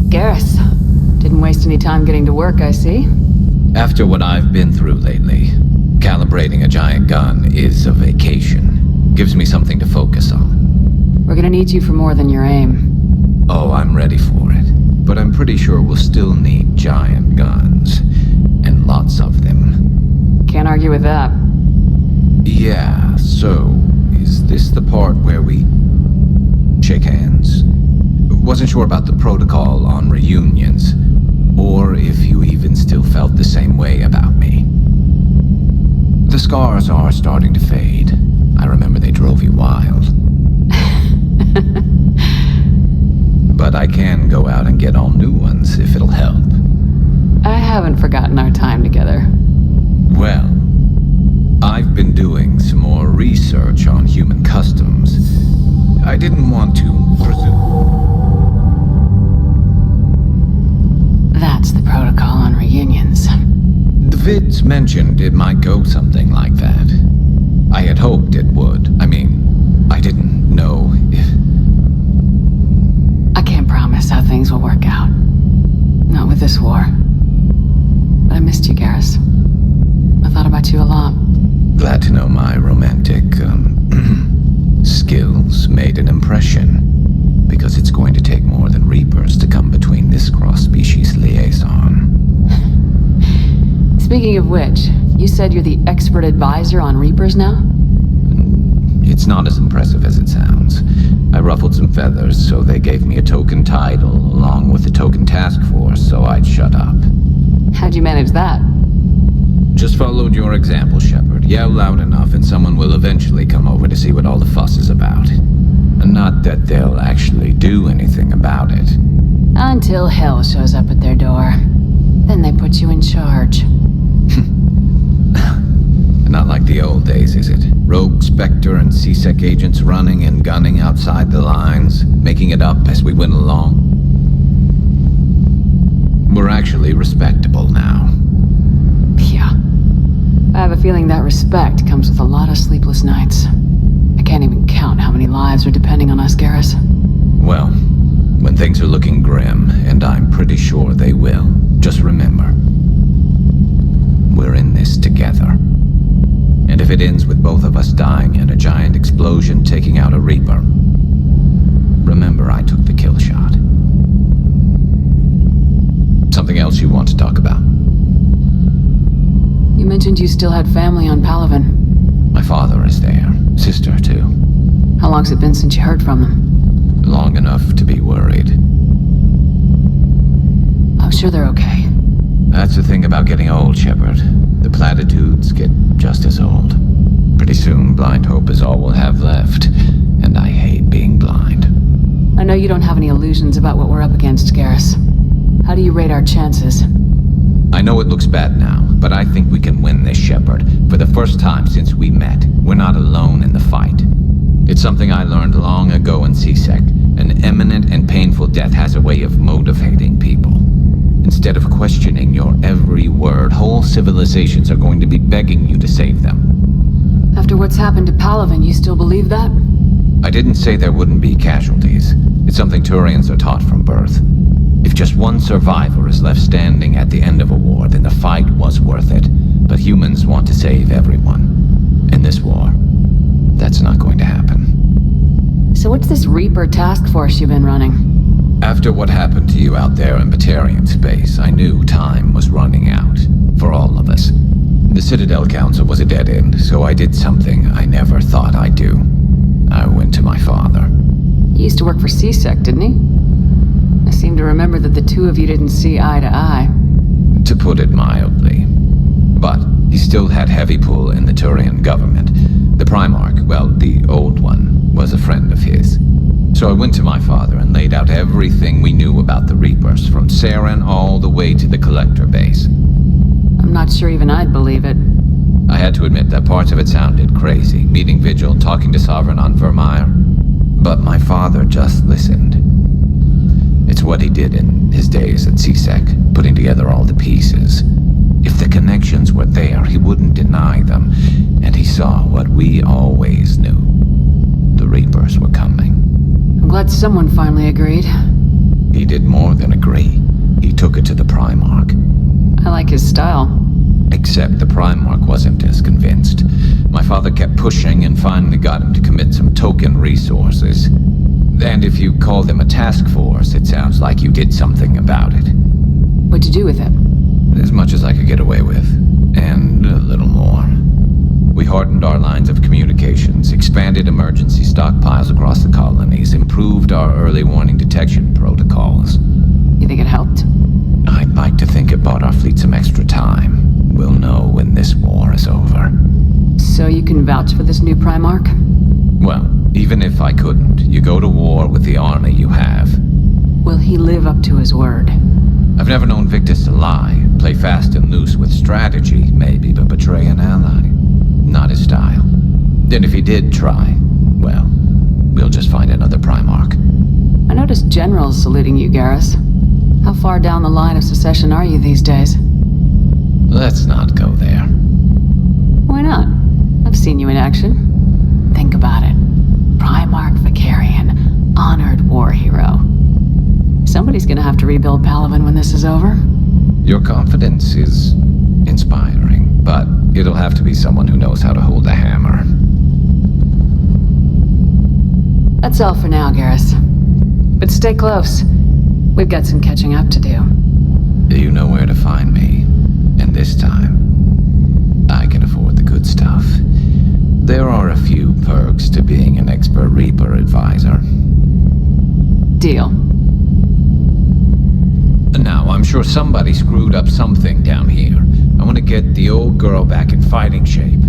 Garrus. Didn't waste any time getting to work, I see. After what I've been through lately, calibrating a giant gun is a vacation. Gives me something to focus on. We're gonna need you for more than your aim. Oh, I'm ready for it. But I'm pretty sure we'll still need giant guns. And lots of them. Can't argue with that. Yeah, so, is this the part where we shake hands? Wasn't sure about the protocol on reunions, or if you even still felt the same way about me. The scars are starting to fade. I remember they drove you wild. But I can go out and get all new ones if it'll help. I haven't forgotten our time together. Well, I've been doing some more research on human customs. I didn't want to presume. That's the protocol on reunions. The vids mentioned it might go something like that. I had hoped it would. I mean, I didn't know if... I can't promise how things will work out. Not with this war. But I missed you, Garrus. I thought about you a lot. Glad to know my romantic, skills made an impression. Because it's going to take more than Reapers to come between this cross-species liaison. Speaking of which, you said you're the expert advisor on Reapers now? It's not as impressive as it sounds. I ruffled some feathers, so they gave me a token title, along with a token task force, so I'd shut up. How'd you manage that? Just followed your example, Shepard. Yell loud enough and someone will eventually come over to see what all the fuss is about. Not that they'll actually do anything about it. Until hell shows up at their door. Then they put you in charge. Not like the old days, is it? Rogue Spectre and C-Sec agents running and gunning outside the lines, making it up as we went along. We're actually respectable now. Yeah. I have a feeling that respect comes with a lot of sleepless nights. I can't even count how many lives are depending on us, Garrus. Well, when things are looking grim, and I'm pretty sure they will, just remember, we're in this together. And if it ends with both of us dying in a giant explosion taking out a Reaper, remember I took the kill shot. Something else you want to talk about? You mentioned you still had family on Palaven. My father is there. Sister, too. How long's it been since you heard from them? Long enough to be worried. I'm sure they're okay. That's the thing about getting old, Shepard. The platitudes get just as old. Pretty soon, blind hope is all we'll have left. And I hate being blind. I know you don't have any illusions about what we're up against, Garrus. How do you rate our chances? I know it looks bad now, but I think we can win this, Shepard. For the first time since we met, we're not alone in the fight. It's something I learned long ago in C-Sec. An imminent and painful death has a way of motivating people. Instead of questioning your every word, whole civilizations are going to be begging you to save them. After what's happened to Palaven, you still believe that? I didn't say there wouldn't be casualties. It's something Turians are taught from birth. If just one survivor is left standing at the end of a war, then the fight was worth it. But humans want to save everyone. In this war, that's not going to happen. So what's this Reaper task force you've been running? After what happened to you out there in Batarian space, I knew time was running out. For all of us. The Citadel Council was a dead end, so I did something I never thought I'd do. I went to my father. He used to work for C-Sec, didn't he? I seem to remember that the two of you didn't see eye to eye. To put it mildly. But he still had heavy pull in the Turian government. The Primarch, well, the old one, was a friend of his. So I went to my father and laid out everything we knew about the Reapers, from Saren all the way to the Collector base. I'm not sure even I'd believe it. I had to admit that parts of it sounded crazy, meeting Vigil, talking to Sovereign on Vermeer. But my father just listened. It's what he did in his days at C-Sec, putting together all the pieces. If the connections were there, he wouldn't deny them, and he saw what we always knew. The Reapers were coming. I'm glad someone finally agreed. He did more than agree. He took it to the Primarch. I like his style. Except the Primarch wasn't as convinced. My father kept pushing and finally got him to commit some token resources. And if you call them a task force, it sounds like you did something about it. What'd you do with it? As much as I could get away with. And a little more. We hardened our lines of communications, expanded emergency stockpiles across the colonies, improved our early warning detection protocols. You think it helped? I'd like to think it bought our fleet some extra time. We'll know when this war is over. So you can vouch for this new Primarch? Well, even if I couldn't, you go to war with the army you have. Will he live up to his word? I've never known Victus to lie. Play fast and loose with strategy, maybe, but betray an ally. Not his style. And if he did try, well, we'll just find another Primarch. I noticed generals saluting you, Garrus. How far down the line of secession are you these days? Let's not go there. Why not? I've seen you in action. Think about it. Primarch Vicarian, honored war hero. Somebody's gonna have to rebuild Palaven when this is over. Your confidence is inspiring, but it'll have to be someone who knows how to hold a hammer. That's all for now, Garrus. But stay close. We've got some catching up to do. You know where to find me. And this time, I can afford the good stuff. There are a few perks to being an expert Reaper advisor. Deal. Now, I'm sure somebody screwed up something down here. I want to get the old girl back in fighting shape.